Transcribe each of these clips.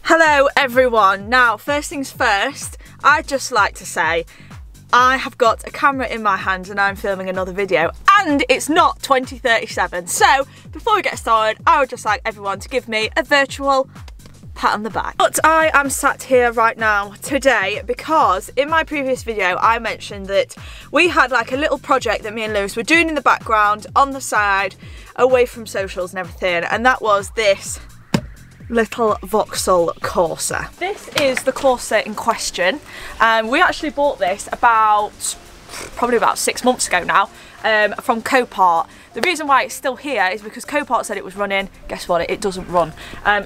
Hello everyone. Now, first things first, I'd just like to say I have got a camera in my hand and I'm filming another video, and it's not 2037. So before we get started, I would just like everyone to give me a virtual pat on the back. But I am sat here right now today because in my previous video I mentioned that we had like a little project that me and Lewis were doing in the background on the side away from socials and everything, and that was this little Vauxhall Corsa. This is the Corsa in question. We actually bought this probably about 6 months ago now from Copart. The reason why it's still here is because Copart said it was running. Guess what? It doesn't run.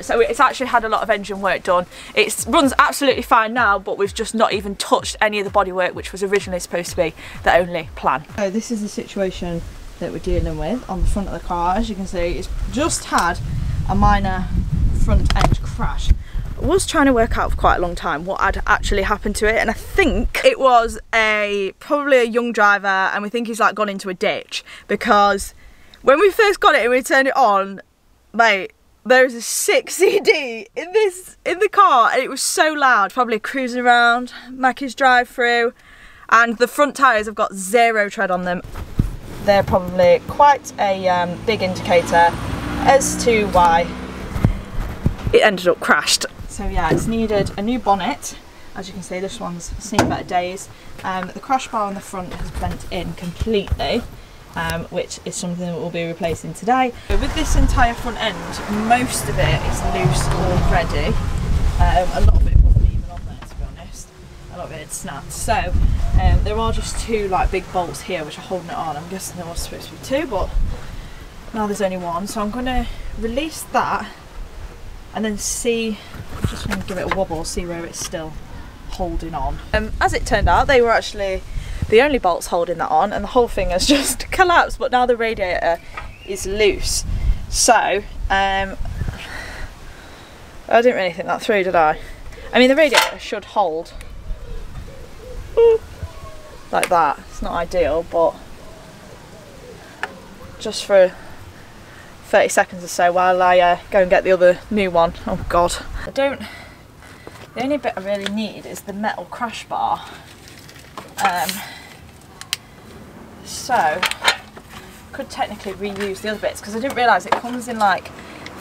So it's actually had a lot of engine work done. It runs absolutely fine now, but we've just not even touched any of the bodywork, which was originally supposed to be the only plan. So this is the situation that we're dealing with on the front of the car. As you can see, it's just had a minor front end crash. I was trying to work out for quite a long time what had actually happened to it, and I think it was probably a young driver, and we think he's like gone into a ditch, because when we first got it and we turned it on, mate, there's a 6 CD in the car, and it was so loud. Probably cruising around Mackie's drive-through, and the front tyres have got 0 tread on them. They're probably quite a big indicator as to why it ended up crashed. So yeah, it's needed a new bonnet. As you can see, this one's seen better days. The crash bar on the front has bent in completely, which is something that we'll be replacing today. With this entire front end, most of it is loose already. A lot of it wasn't even on there, to be honest. A lot of it had snapped. So there are just 2 like big bolts here which are holding it on. I'm guessing there was supposed to be 2, but now there's only 1. So I'm going to release that and then see, just going to give it a wobble, see where it's still holding on. As it turned out, they were actually the only bolts holding that on, and the whole thing has just collapsed, but now the radiator is loose. So I didn't really think that through, did I? I mean, the radiator should hold like that. It's not ideal, but just for 30 seconds or so while I go and get the other new one. Oh god. The only bit I really need is the metal crash bar. So could technically reuse the other bits, because I didn't realise it comes in like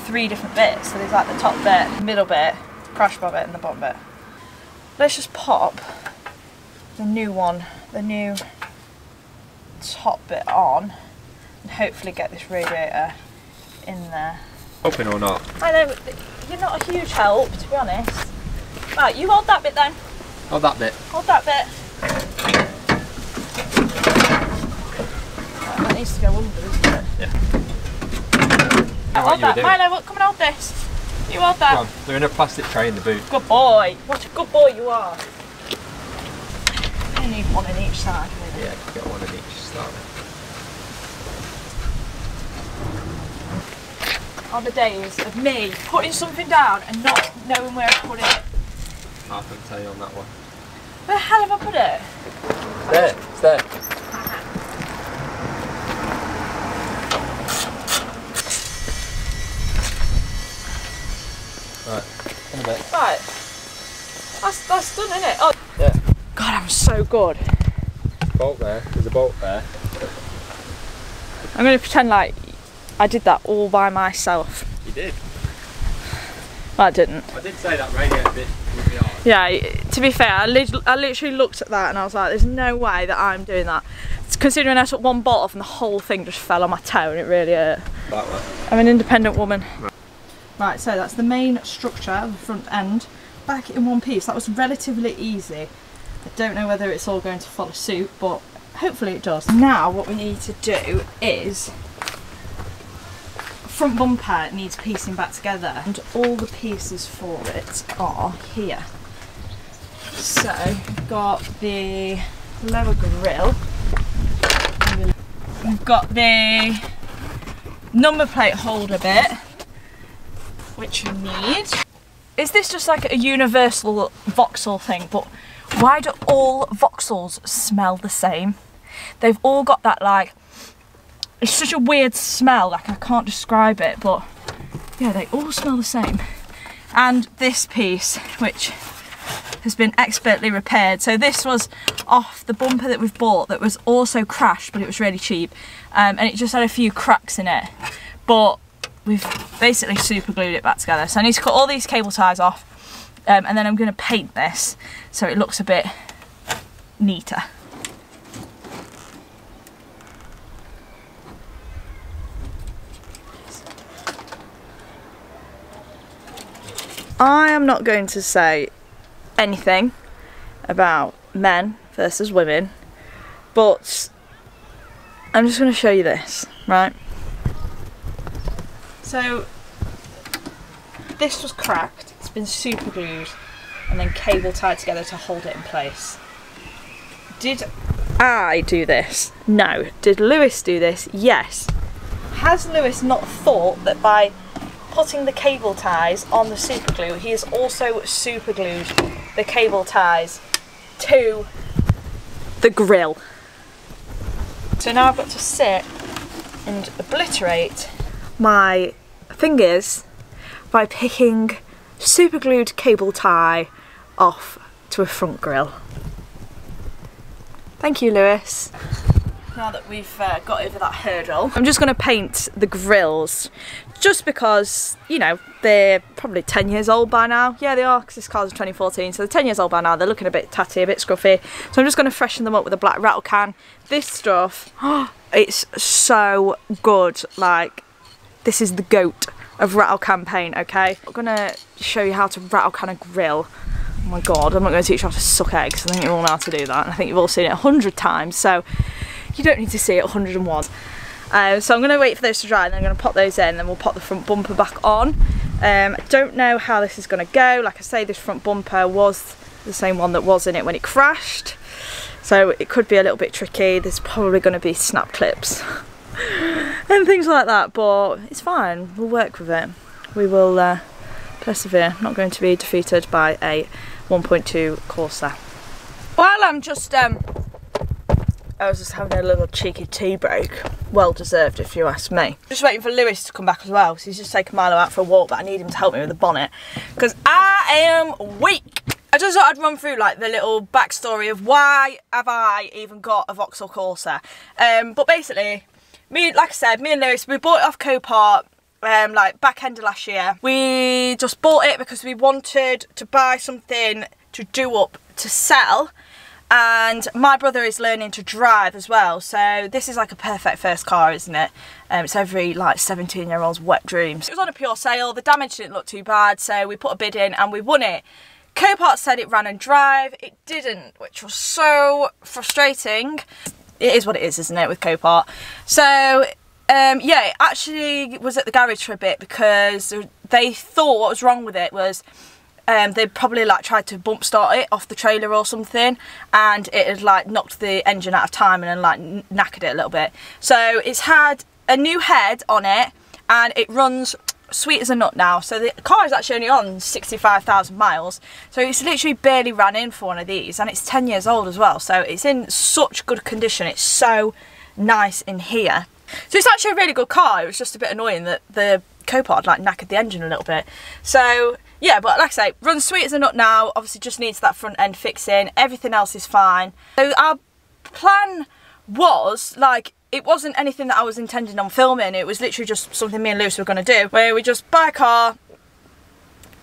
3 different bits. So there's like the top bit, middle bit, crash bar bit and the bottom bit. Let's just pop the new one, the new top bit on, and hopefully get this radiator in there. Open or not? I know, you're not a huge help, to be honest. Right, you hold that bit then. Hold that bit. Hold that bit. Right, that needs to go under, doesn't it? Yeah. Hold that. Milo, come and hold this. You hold that. Come on, they're in a plastic tray in the boot. Good boy. What a good boy you are. I need one on each side, really. Yeah, get one on each side. Are the days of me putting something down and not knowing where to put it. I can tell you on that one. Where the hell have I put it? It's there, it's there. Right, in a bit. Right. That's done, isn't it? Oh. Yeah. God, I'm so good. Bolt there, there's a bolt there. I'm going to pretend like I did that all by myself. You did? Well, I didn't. I did say that radiator bit would be hard. Yeah, to be fair, I literally looked at that and I was like, there's no way that I'm doing that. Considering I took 1 bolt off and the whole thing just fell on my toe and it really hurt. That way. I'm an independent woman. Right, so that's the main structure of the front end. Back in one piece. That was relatively easy. I don't know whether it's all going to follow suit, but hopefully it does. Now what we need to do is, front bumper needs piecing back together and all the pieces for it are here. So we've got the lower grille, we've got the number plate holder bit, which you need. Is this just like a universal Vauxhall thing? But why do all Vauxhalls smell the same? They've all got that, like, it's such a weird smell, like I can't describe it, but yeah, they all smell the same. And this piece, which has been expertly repaired. So this was off the bumper that we've bought that was also crashed, but it was really cheap. And it just had a few cracks in it. But we've basically super glued it back together. So I need to cut all these cable ties off. And then I'm going to paint this so it looks a bit neater. I am not going to say anything about men versus women, but I'm just going to show you this, right? So this was cracked, it's been super glued and then cable tied together to hold it in place. Did I do this? No. Did Lewis do this? Yes. Has Lewis not thought that by putting the cable ties on the super glue, he has also super glued the cable ties to the grill? So now I've got to sit and obliterate my fingers by picking super glued cable tie off to a front grill. Thank you, Lewis. Now that we've got over that hurdle, I'm just going to paint the grills, just because, you know, they're probably 10 years old by now. Yeah, they are, because this car's 2014, so they're 10 years old by now. They're looking a bit tatty, a bit scruffy. So I'm just going to freshen them up with a black rattle can. This stuff, it's so good. Like, this is the goat of rattle can paint, okay? I'm going to show you how to rattle can a grill. Oh my god, I'm not going to teach you how to suck eggs. I think you all know how to do that. And I think you've all seen it 100 times, so you don't need to see it 101. So I'm going to wait for those to dry and then I'm going to pop those in, then we'll pop the front bumper back on. I don't know how this is going to go. Like I say, this front bumper was the same one that was in it when it crashed, so it could be a little bit tricky. There's probably going to be snap clips and things like that, but it's fine. We'll work with it. We will persevere. Not going to be defeated by a 1.2 Corsa. While I'm just I was just having a little cheeky tea break. Well deserved, if you ask me. Just waiting for Lewis to come back as well, so he's just taken Milo out for a walk, but I need him to help me with the bonnet because I am weak. I just thought I'd run through like the little backstory of why have I even got a Vauxhall Corsa. But basically, like I said, me and Lewis, we bought it off Copart like back end of last year. We just bought it because we wanted to buy something to do up to sell. And my brother is learning to drive as well, so this is like a perfect first car, isn't it? It's every like 17-year-old's wet dreams. It was on a pure sale, the damage didn't look too bad, so we put a bid in and we won it. Copart said it ran and drive, it didn't, which was so frustrating. It is what it is, isn't it, with Copart? So yeah, it actually was at the garage for a bit because they thought what was wrong with it was they probably like tried to bump start it off the trailer or something, and it had like knocked the engine out of timing and like knackered it a little bit. So it's had a new head on it and it runs sweet as a nut now. So the car is actually only on 65,000 miles, so it's literally barely ran in for one of these, and it's 10 years old as well, so it's in such good condition. It's so nice in here. So it's actually a really good car. It was just a bit annoying that the Copart like knackered the engine a little bit. So yeah, but like I say, runs sweet as a nut now. Obviously just needs that front end fixing. Everything else is fine. So our plan was, like, it wasn't anything that I was intending on filming. It was literally just something me and Lewis were going to do, where we just buy a car,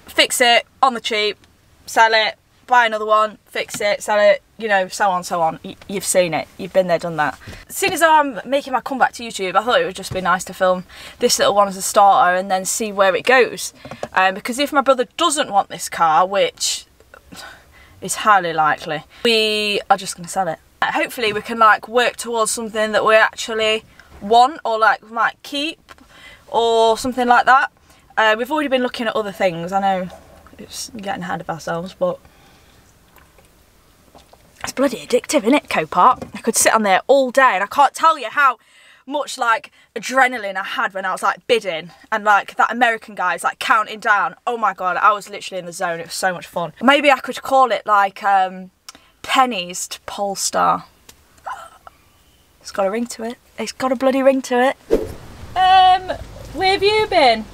fix it on the cheap, sell it, buy another one, fix it, sell it, you know, so on, so on. You've seen it. You've been there, done that. As soon as I'm making my comeback to YouTube, I thought it would just be nice to film this little one as a starter and then see where it goes. Because if my brother doesn't want this car, which is highly likely, we are just going to sell it. Hopefully we can like work towards something that we actually want, or like might keep, or something like that. We've already been looking at other things. I know it's getting ahead of ourselves, but it's bloody addictive, isn't it, Copart? I could sit on there all day and I can't tell you how much like adrenaline I had when I was like bidding, and like that American guy's like counting down. Oh my god, I was literally in the zone. It was so much fun. Maybe I could call it like pennies to Polestar. It's got a ring to it. It's got a bloody ring to it. Where have you been?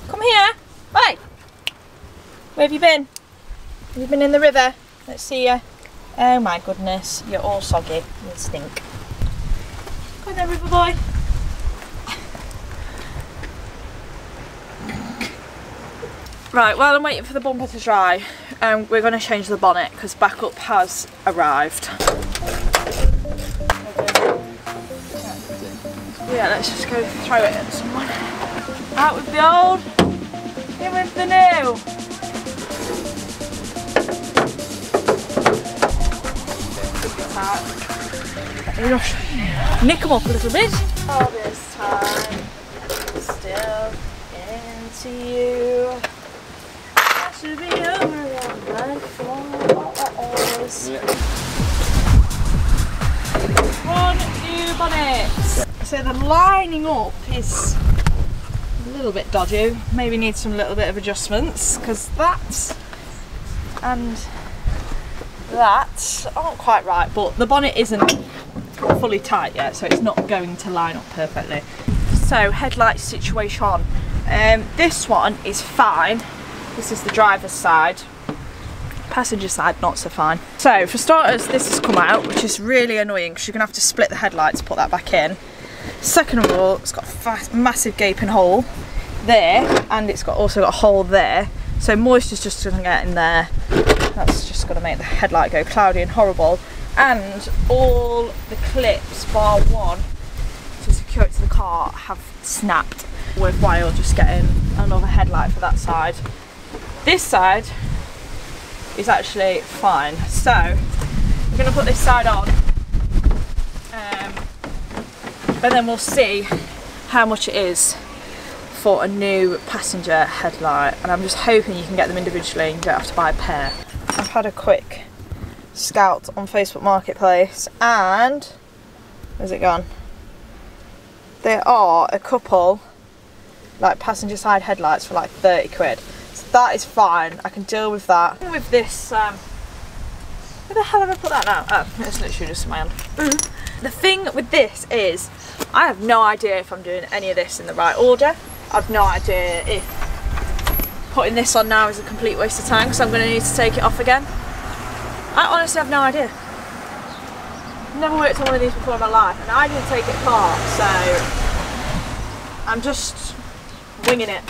Come here. Hey. Where have you been? Have you been in the river? Let's see you. Oh my goodness, you're all soggy. You stink. Go on then, river boy. Right, while I'm waiting for the bumper to dry, we're going to change the bonnet because backup has arrived. Yeah, let's just go throw it at someone. Out with the old, in with the new. Nick them up a little bit. All this time, still into you. I should be over on floors. One new bonnet. So the lining up is a little bit dodgy. Maybe needs some little bit of adjustments because that and that aren't quite right, but the bonnet isn't fully tight yet, so it's not going to line up perfectly. So headlight situation. This one is fine. This is the driver's side. Passenger side not so fine. So for starters, this has come out, which is really annoying because you're gonna have to split the headlights to put that back in. Second of all, it's got a massive gaping hole there, and it's also got a hole there, so moisture's just gonna get in there. That's just gonna make the headlight go cloudy and horrible. And all the clips bar one to secure it to the car have snapped. Worthwhile just getting another headlight for that side. This side is actually fine, so we're going to put this side on and then we'll see how much it is for a new passenger headlight, and I'm just hoping you can get them individually and you don't have to buy a pair. I've had a quick scout on Facebook Marketplace and where's it gone? There are a couple like passenger side headlights for like 30 quid. So that is fine, I can deal with that. With this, where the hell have I put that now? Oh, it's literally just in my hand. The thing with this is, I have no idea if I'm doing any of this in the right order. I've no idea if putting this on now is a complete waste of time because I'm going to need to take it off again. I honestly have no idea. I've never worked on one of these before in my life and I didn't take it apart, so I'm just winging it,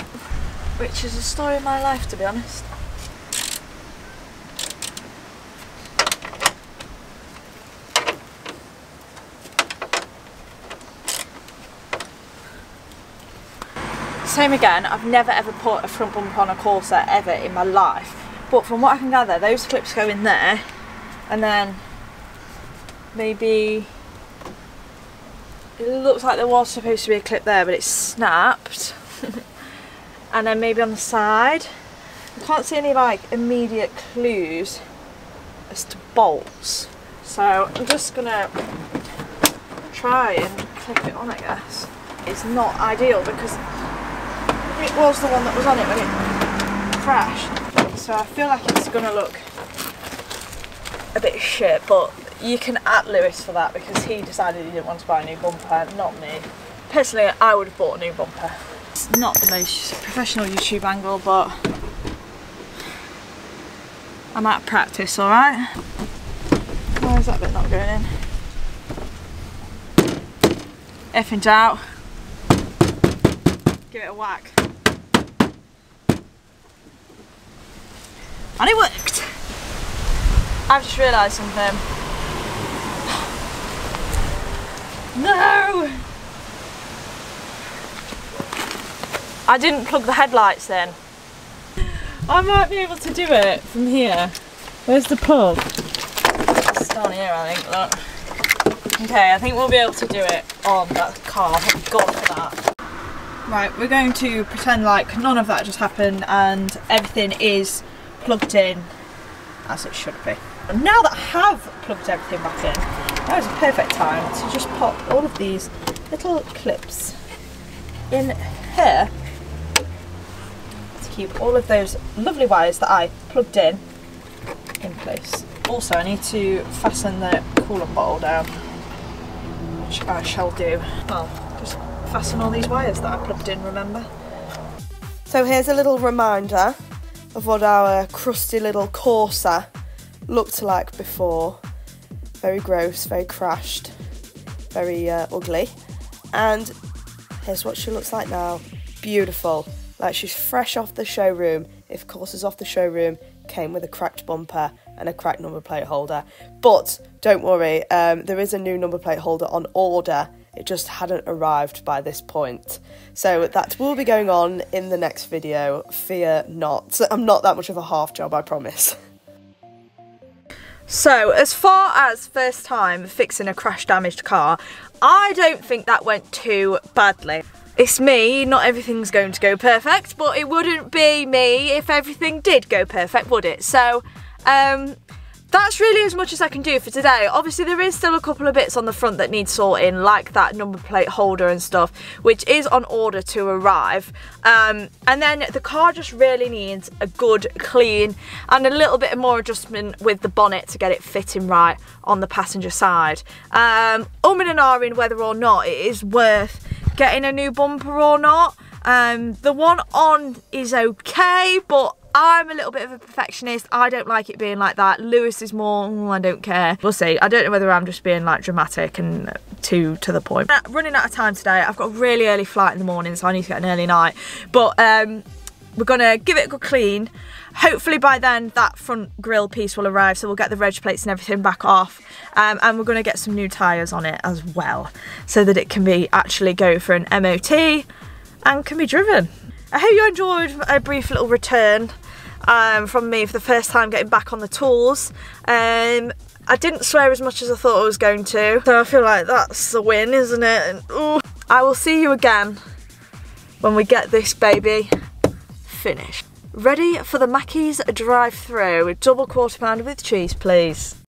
which is the story of my life, to be honest. Same again, I've never ever put a front bumper on a Corsa ever in my life, but from what I can gather those clips go in there and then maybe it looks like there was supposed to be a clip there but it's snapped. And then maybe on the side I can't see any like immediate clues as to bolts, so I'm just gonna try and clip it on, I guess. It's not ideal because it was the one that was on it when it crashed, so I feel like it's gonna look a bit shit, but you can at Lewis for that because he decided he didn't want to buy a new bumper, not me. Personally, I would have bought a new bumper. It's not the most professional YouTube angle, but I'm out of practice, alright? Why is that bit not going in? If in doubt, give it a whack. And it worked! I've just realised something. No! I didn't plug the headlights in. I might be able to do it from here. Where's the plug? It's down here, I think, look. Okay, I think we'll be able to do it on that car. Thank God for that. Right, we're going to pretend like none of that just happened and everything is plugged in as it should be. And now that I have plugged everything back in, That was a perfect time to just pop all of these little clips in here to keep all of those lovely wires that I plugged in place. Also, I need to fasten the coolant bottle down, which I shall do. Well, just fasten all these wires that I plugged in, remember? So here's a little reminder of what our crusty little Corsa looked like before. Very gross, very crashed, very ugly. And here's what she looks like now. Beautiful, like she's fresh off the showroom. If Corsa's off the showroom, came with a cracked bumper and a cracked number plate holder. But don't worry, there is a new number plate holder on order. It just hadn't arrived by this point. So that will be going on in the next video, fear not. I'm not that much of a half job, I promise. So as far as first time fixing a crash damaged car, I don't think that went too badly. It's me, not everything's going to go perfect, but it wouldn't be me if everything did go perfect, would it? So that's really as much as I can do for today. Obviously there is still a couple of bits on the front that need sorting, like that number plate holder and stuff, which is on order to arrive. And then the car just really needs a good clean and a little bit more adjustment with the bonnet to get it fitting right on the passenger side. And ahhing whether or not it is worth getting a new bumper or not. The one on is okay, but I'm a little bit of a perfectionist. I don't like it being like that. Lewis is more, I don't care. We'll see. I don't know whether I'm just being like dramatic and too to the point. Running out of time today. I've got a really early flight in the morning, so I need to get an early night. But we're gonna give it a good clean. Hopefully by then that front grille piece will arrive, so we'll get the reg plates and everything back off. And we're gonna get some new tyres on it as well, so that it can be actually go for an MOT and can be driven. I hope you enjoyed a brief little return from me for the first time getting back on the tools. I didn't swear as much as I thought I was going to, so I feel like that's a win, isn't it? And, ooh, I will see you again when we get this baby finished. Ready for the Mackey's drive-through with double quarter pounder with cheese, please.